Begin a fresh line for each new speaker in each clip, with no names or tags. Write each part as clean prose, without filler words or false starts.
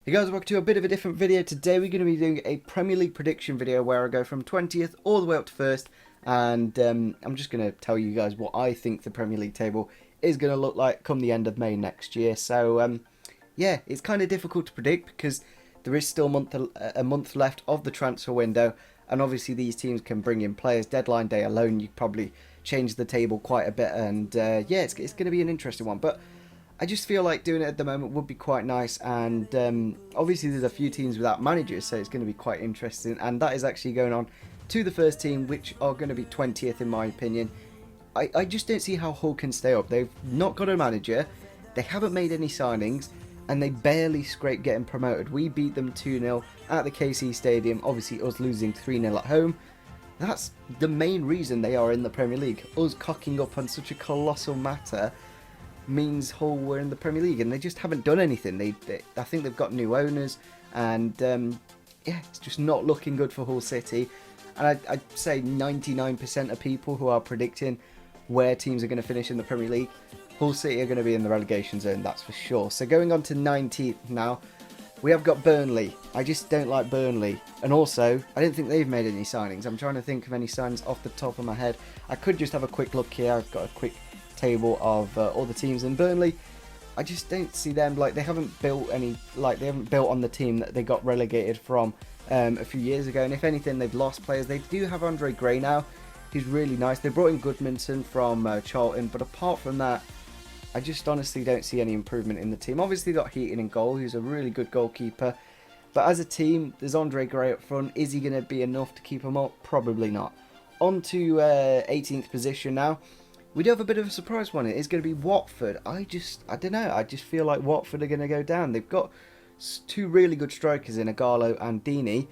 Hey guys, welcome to a bit of a different video. Today we're going to be doing a Premier League prediction video where I go from 20th all the way up to 1st, and I'm just going to tell you guys what I think the Premier League table is going to look like come the end of May next year. So yeah, it's kind of difficult to predict because there is still a month left of the transfer window, and obviously these teams can bring in players. Deadline day alone, you probably change the table quite a bit, and yeah, it's going to be an interesting one. But I just feel like doing it at the moment would be quite nice, and obviously there's a few teams without managers, so it's going to be quite interesting, and that is actually going on to the first team, which are going to be 20th in my opinion. I just don't see how Hull can stay up. They've not got a manager, they haven't made any signings, and they barely scraped getting promoted. We beat them 2-0 at the KC Stadium, obviously us losing 3-0 at home. That's the main reason they are in the Premier League. Us cocking up on such a colossal matter means Hull were in the Premier League, and they just haven't done anything. I think they've got new owners, and yeah, it's just not looking good for Hull City. And I'd say 99% of people who are predicting where teams are going to finish in the Premier League, Hull City are going to be in the relegation zone, that's for sure. So going on to 19th now, we have got Burnley. I just don't like Burnley, and also I don't think they've made any signings. I'm trying to think of any signings off the top of my head. I could just have a quick look here. I've got a quick table of all the teams in Burnley. I just don't see them, like, they haven't built any, like, they haven't built on the team that they got relegated from a few years ago, and if anything they've lost players. They do have Andre Gray now, he's really nice. They brought in Goodmanson from Charlton, but apart from that I just honestly don't see any improvement in the team. Obviously got Heaton in goal, who's a really good goalkeeper, but as a team there's Andre Gray up front. Is he going to be enough to keep him up? Probably not. On to 18th position now. We do have a bit of a surprise one. It is going to be Watford. I don't know. I just feel like Watford are going to go down. They've got two really good strikers in Ighalo and Deeney.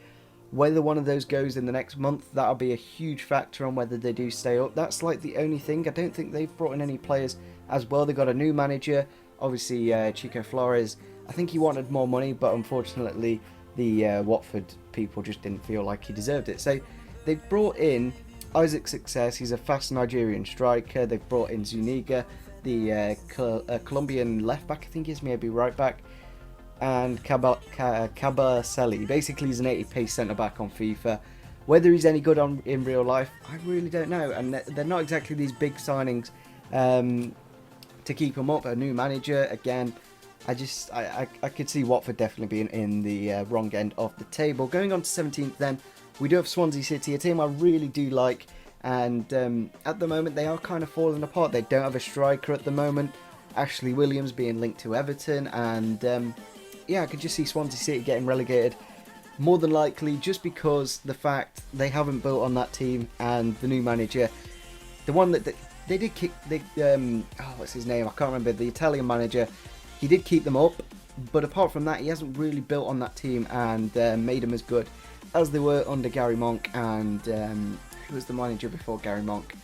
Whether one of those goes in the next month, that'll be a huge factor on whether they do stay up. That's like the only thing. I don't think they've brought in any players as well. They got a new manager, obviously Chico Flores. I think he wanted more money, but unfortunately the Watford people just didn't feel like he deserved it. So they've brought in Isaac Success, he's a fast Nigerian striker. They've brought in Zuniga, the Colombian left back, I think he is, maybe right back, and Kabaseli. Basically he's an 80 pace centre back on FIFA. Whether he's any good in real life, I really don't know, and they're not exactly these big signings to keep him up. A new manager, again, I could see Watford definitely being in the wrong end of the table. Going on to 17th then, we do have Swansea City, a team I really do like, and at the moment they are kind of falling apart. They don't have a striker at the moment, Ashley Williams being linked to Everton, and yeah, I could just see Swansea City getting relegated, more than likely, just because the fact they haven't built on that team, and the new manager, the one that they did kick, what's his name, I can't remember, the Italian manager, he did keep them up, but apart from that he hasn't really built on that team and made them as good as they were under Gary Monk. And who was the manager before Gary Monk?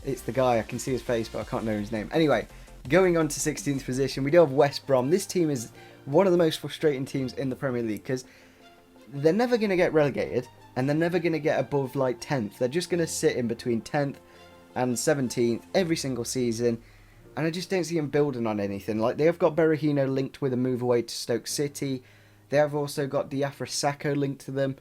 It's the guy, I can see his face but I can't know his name. Anyway, going on to 16th position, we do have West Brom. This team is one of the most frustrating teams in the Premier League because they're never going to get relegated and they're never going to get above like 10th. They're just going to sit in between 10th and 17th every single season, and I just don't see them building on anything. Like, they have got Berahino linked with a move away to Stoke City. They have also got Diafra Sakho linked to them.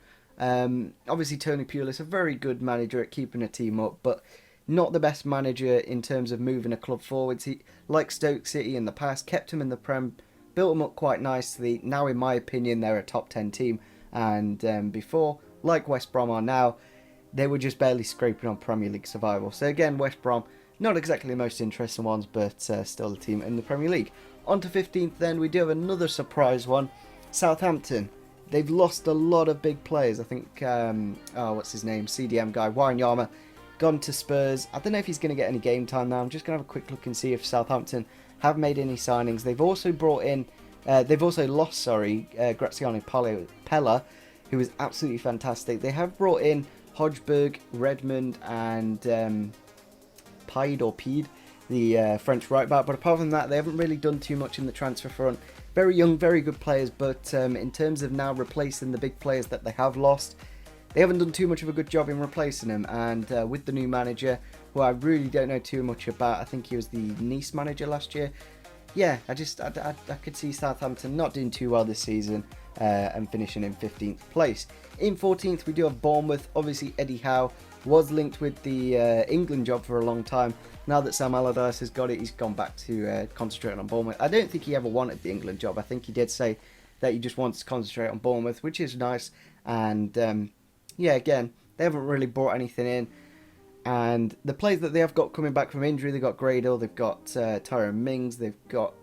Obviously Tony Pulis, a very good manager at keeping a team up, but not the best manager in terms of moving a club forwards. He, like Stoke City in the past, kept him in the Prem, built them up quite nicely. Now in my opinion they're a top 10 team, and before, like West Brom are now, they were just barely scraping on Premier League survival. So again, West Brom, not exactly the most interesting ones, but still a team in the Premier League. On to 15th then, we do have another surprise one, Southampton. They've lost a lot of big players. I think, what's his name, CDM guy, Wanyama, gone to Spurs. I don't know if he's going to get any game time now. I'm just going to have a quick look and see if Southampton have made any signings. They've also brought in, Graziano Pella, who is absolutely fantastic. They have brought in Hodgberg, Redmond, and Pede, the French right back. But apart from that, they haven't really done too much in the transfer front. Very young, very good players, but in terms of now replacing the big players that they have lost, they haven't done too much of a good job in replacing them. And with the new manager, who I really don't know too much about, I think he was the Nice manager last year, yeah, I could see Southampton not doing too well this season and finishing in 15th place. In 14th, we do have Bournemouth. Obviously, Eddie Howe was linked with the England job for a long time. Now that Sam Allardyce has got it, he's gone back to concentrating on Bournemouth. I don't think he ever wanted the England job. I think he did say that he just wants to concentrate on Bournemouth, which is nice. And yeah, again, they haven't really brought anything in. And the players that they have got coming back from injury, they've got Gradle, they've got Tyrone Mings, they've got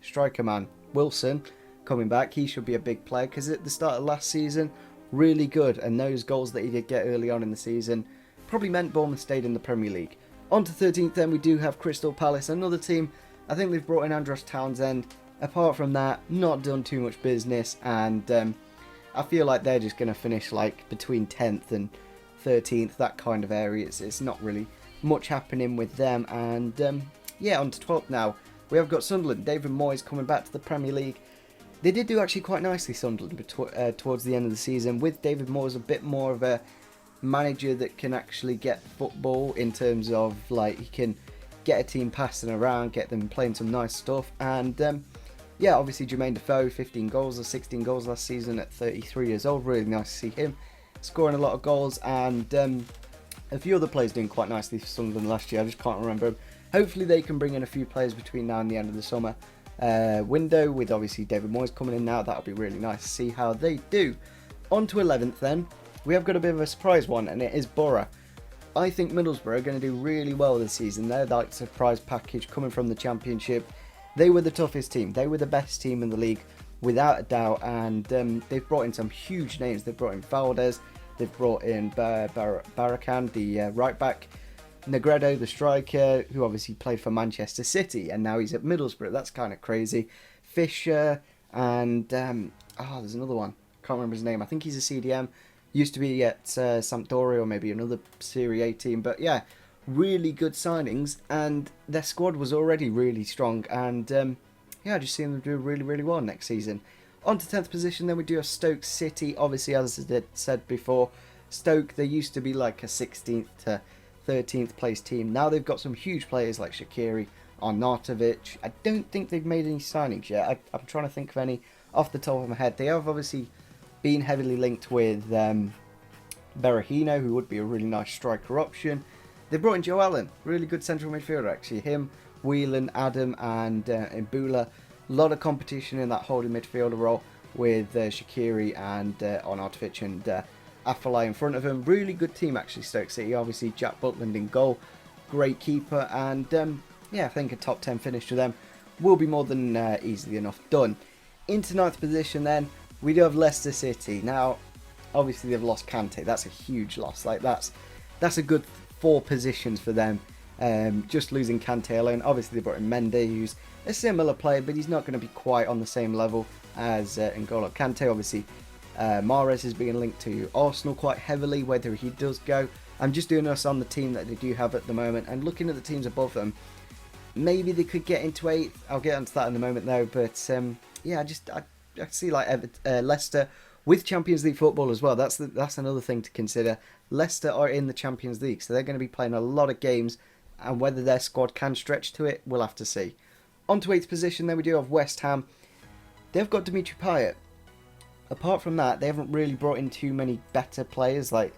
striker man Wilson coming back. He should be a big player because at the start of last season, really good. And those goals that he did get early on in the season probably meant Bournemouth stayed in the Premier League. On to 13th then, we do have Crystal Palace, another team. I think they've brought in Andros Townsend. Apart from that, not done too much business. And I feel like they're just going to finish like between 10th and 13th, that kind of area. It's not really much happening with them. And yeah, on to 12th now. We have got Sunderland. David Moyes coming back to the Premier League. They did do actually quite nicely, Sunderland, towards the end of the season. With David Moyes a bit more of a manager that can actually get football in terms of like he can get a team passing around, get them playing some nice stuff. And yeah, obviously Jermaine Defoe, 15 goals or 16 goals last season at 33 years old. Really nice to see him scoring a lot of goals. And a few other players doing quite nicely for Sunderland last year. I just can't remember them. Hopefully they can bring in a few players between now and the end of the summer window, with obviously David Moyes coming in now. That'll be really nice to see how they do. On to 11th then. We have got a bit of a surprise one, and it is Borough. I think Middlesbrough are going to do really well this season. They're like surprise package coming from the Championship. They were the toughest team. They were the best team in the league, without a doubt. And they've brought in some huge names. They've brought in Valdez. They've brought in Barakan, the right back. Negredo, the striker, who obviously played for Manchester City. And now he's at Middlesbrough. That's kind of crazy. Fisher and... there's another one. Can't remember his name. I think he's a CDM. Used to be at Sampdoria or maybe another Serie A team. But yeah, really good signings. And their squad was already really strong. And yeah, I just seen them do really, really well next season. On to 10th position, then we do have Stoke City. Obviously, as I said before, Stoke, they used to be like a 16th to 13th place team. Now they've got some huge players like Shaqiri, Arnautovic. I don't think they've made any signings yet. I'm trying to think of any off the top of my head. They have obviously been heavily linked with Berahino, who would be a really nice striker option. They brought in Joe Allen, really good central midfielder actually. Him, Whelan, Adam and Mbula. A lot of competition in that holding midfielder role with Shaqiri and Arnautovic and Afellay in front of him. Really good team actually, Stoke City. Obviously Jack Butland in goal, great keeper. And yeah, I think a top 10 finish to them will be more than easily enough done. Into 9th position then, we do have Leicester City. Now, obviously they've lost Kante. That's a huge loss. Like that's a good 4 positions for them. Just losing Kante alone. Obviously they brought in Mendy, who's a similar player, but he's not going to be quite on the same level as N'Golo Kante. Obviously, Mahrez is being linked to Arsenal quite heavily. Whether he does go, I'm just doing us on the team that they do have at the moment, and looking at the teams above them. Maybe they could get into 8th. I'll get onto that in a moment though. But yeah, I see like Leicester with Champions League football as well. That's another thing to consider. Leicester are in the Champions League, so they're going to be playing a lot of games, and whether their squad can stretch to it, we'll have to see. On to 8th position, then we do have West Ham. They've got Dimitri Payet. Apart from that, they haven't really brought in too many better players. Like,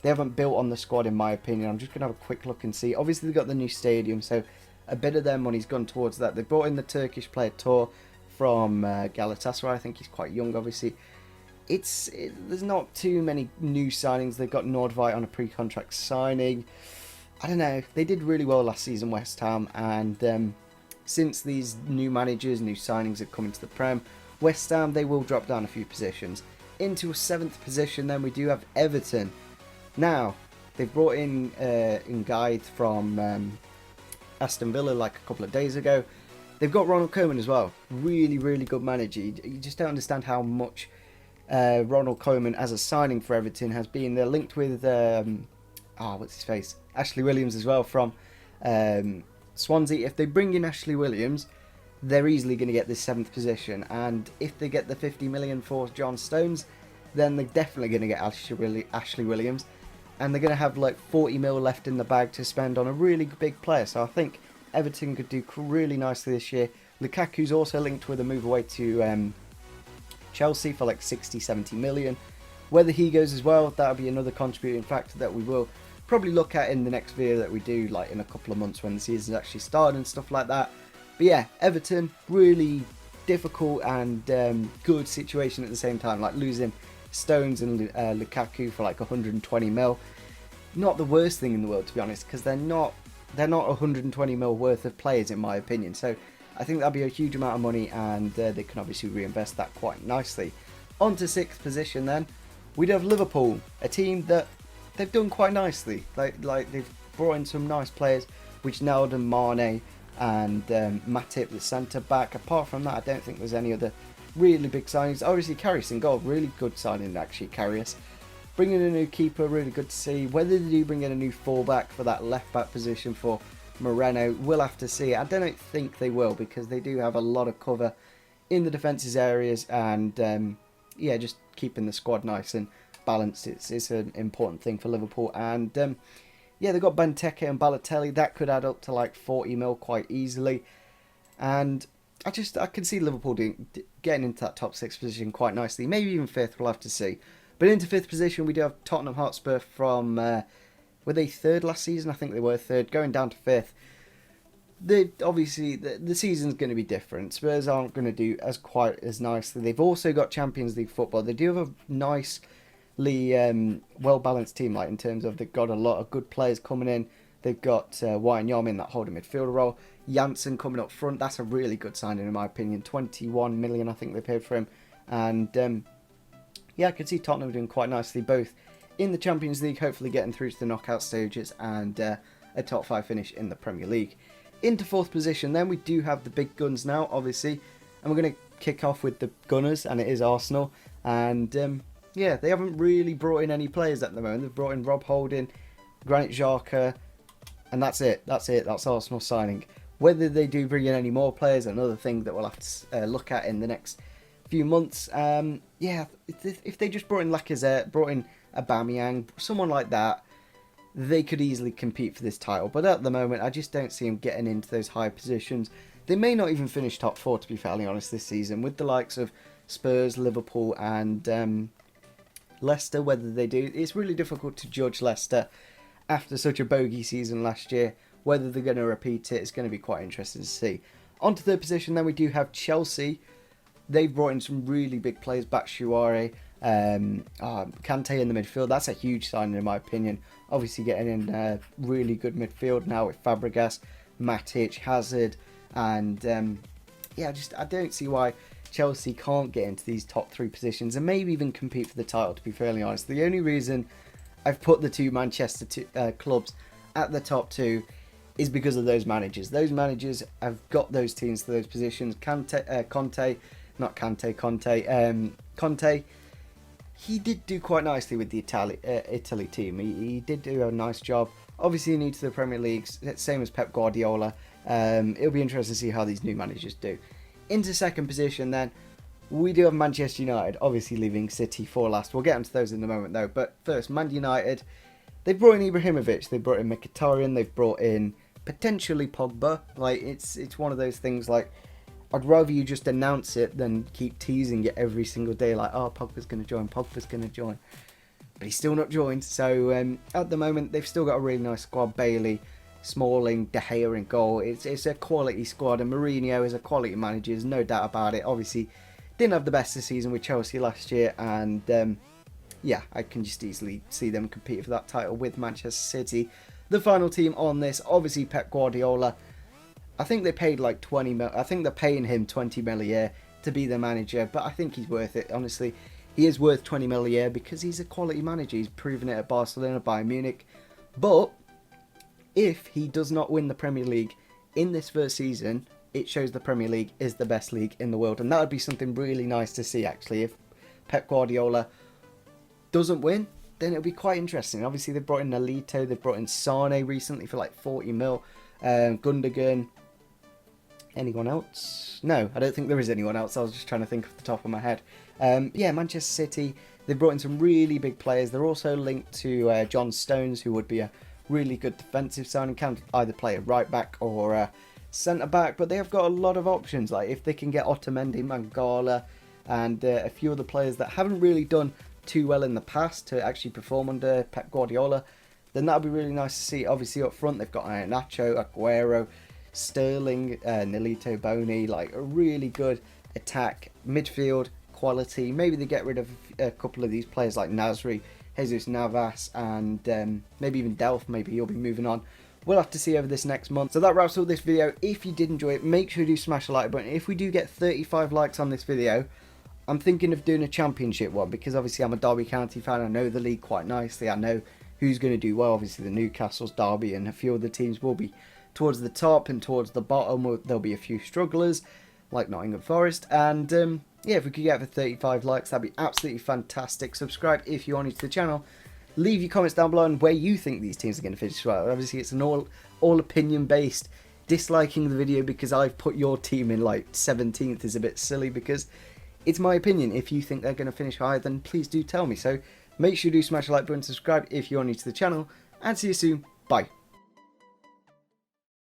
they haven't built on the squad, in my opinion. I'm just going to have a quick look and see. Obviously, they've got the new stadium, so a bit of their money's gone towards that. They've brought in the Turkish player Tor from Galatasaray. I think he's quite young, obviously. There's not too many new signings. They've got Nordveit on a pre-contract signing. I don't know. They did really well last season, West Ham, and since these new managers, new signings have come into the Prem, West Ham, they will drop down a few positions. Into a 7th position, then we do have Everton. Now, they've brought in Guide from Aston Villa like a couple of days ago. They've got Ronald Koeman as well. Really, really good manager. You just don't understand how much Ronald Koeman as a signing for Everton has been. They're linked with, what's his face? Ashley Williams as well from Swansea. If they bring in Ashley Williams, they're easily going to get this 7th position. And if they get the 50 million for John Stones, then they're definitely going to get Ashley Williams. And they're going to have like 40 mil left in the bag to spend on a really big player. So I think Everton could do really nicely this year Lukaku's also linked with a move away to Chelsea for like 60-70 million. Whether he goes as well, that'll be another contributing factor that we will probably look at in the next video that we do, like in a couple of months when the season's actually started and stuff like that. But yeah, Everton, really difficult and good situation at the same time, like losing Stones and Lukaku for like 120 mil. Not the worst thing in the world, to be honest, because they're not 120 mil worth of players in my opinion. So I think that'd be a huge amount of money, and they can obviously reinvest that quite nicely. On to 6th position then, we'd have Liverpool, a team that they've done quite nicely. Like they've brought in some nice players, Wijnaldum, Mane, and Matip, the centre back. Apart from that, I don't think there's any other really big signings. Obviously, Karius in goal, really good signing actually, Karius. Bringing in a new keeper, really good to see. Whether they do bring in a new fullback for that left back position for Moreno, we'll have to see. I don't think they will, because they do have a lot of cover in the defences areas, and yeah, just keeping the squad nice and balanced. It's an important thing for Liverpool, and yeah, they've got Benteke and Balotelli. That could add up to like 40 mil quite easily, and I can see Liverpool getting into that top 6 position quite nicely. Maybe even 5th, we'll have to see. But into 5th position, we do have Tottenham Hotspur from, were they 3rd last season? I think they were 3rd, going down to 5th. Obviously, the season's going to be different. Spurs aren't going to do quite as nicely. They've also got Champions League football. They do have a nicely well-balanced team, like in terms of they've got a lot of good players coming in. They've got Wijnaldum in that holding midfielder role. Janssen coming up front. That's a really good signing in my opinion. 21 million I think they paid for him. And yeah, I could see Tottenham doing quite nicely, both in the Champions League, hopefully getting through to the knockout stages, and a top 5 finish in the Premier League. Into 4th position then, we do have the big guns now, obviously, and we're going to kick off with the Gunners, and it is Arsenal. And yeah, they haven't really brought in any players at the moment. They've brought in Rob Holding, Granit Xhaka, and that's it. That's Arsenal signing. Whether they do bring in any more players, another thing that we'll have to look at in the next few months. Yeah, if they just brought in Lacazette, brought in Aubameyang, someone like that, they could easily compete for this title. But at the moment, I just don't see them getting into those high positions. They may not even finish top 4, to be fairly honest, this season, with the likes of Spurs, Liverpool, and Leicester. Whether they do, it's really difficult to judge Leicester after such a bogey season last year. Whether they're going to repeat it, it's going to be quite interesting to see. On to 3rd position, then we do have Chelsea. They've brought in some really big players, Batshuayi, Kante in the midfield. That's a huge signing in my opinion. Obviously getting in really good midfield now with Fabregas, Matic, Hazard, and yeah, I don't see why Chelsea can't get into these top 3 positions and maybe even compete for the title, to be fairly honest. The only reason I've put the 2 Manchester clubs at the top 2 is because of those managers. Those managers have got those teams to those positions. Conte, he did do quite nicely with the Italy team. He did do a nice job. Obviously new to the Premier League, same as Pep Guardiola. It'll be interesting to see how these new managers do. Into 2nd position then, we do have Manchester United, obviously leaving City for last. We'll get onto those in a moment though. But first, Man United, they've brought in Ibrahimovic, they've brought in Mkhitaryan, they've brought in potentially Pogba. Like it's one of those things, like I'd rather you just announce it than keep teasing it every single day, like, oh, Pogba's going to join, Pogba's going to join. But he's still not joined. So at the moment, they've still got a really nice squad. Bailey, Smalling, De Gea in goal. It's a quality squad, and Mourinho is a quality manager, there's no doubt about it. Obviously, didn't have the best of the season with Chelsea last year, and yeah, I can just easily see them compete for that title with Manchester City. The final team on this, obviously Pep Guardiola. I think they paid like 20 mil. I think they're paying him 20 mil a year to be the manager, but I think he's worth it. Honestly, he is worth 20 mil a year because he's a quality manager. He's proven it at Barcelona, Bayern Munich. But if he does not win the Premier League in this first season, it shows the Premier League is the best league in the world, and that would be something really nice to see. Actually, if Pep Guardiola doesn't win, then it'll be quite interesting. Obviously, they've brought in Nolito, they've brought in Sane recently for like 40 mil, Gundogan. Anyone else? No, I don't think there is anyone else. I was just trying to think off the top of my head. Yeah, Manchester City, they've brought in some really big players. They're also linked to John Stones, who would be a really good defensive signing. Can either play a right back or centre back, but they have got a lot of options. Like if they can get Otamendi, Mangala, and a few other players that haven't really done too well in the past to actually perform under Pep Guardiola, then that would be really nice to see. Obviously up front they've got Nacho, Aguero, Sterling, Nolito, Boni, like a really good attack, midfield quality. Maybe they get rid of a couple of these players like Nasri, Jesus Navas, and maybe even Delph. Maybe he'll be moving on. We'll have to see over this next month. So that wraps up this video. If you did enjoy it, make sure you do smash the like button. If we do get 35 likes on this video, I'm thinking of doing a championship one, because obviously I'm a Derby County fan. I know the league quite nicely. I know who's going to do well. Obviously the Newcastle's, Derby, and a few other teams will be towards the top, and towards the bottom there'll be a few strugglers like Nottingham Forest. And yeah, if we could get for 35 likes, that'd be absolutely fantastic. Subscribe if you're new to the channel. Leave your comments down below on where you think these teams are going to finish well. Obviously it's an all opinion based. Disliking the video because I've put your team in like 17th is a bit silly, because it's my opinion. If you think they're going to finish higher, then please do tell me. So make sure you do smash the like button, subscribe if you're new to the channel, and see you soon. Bye.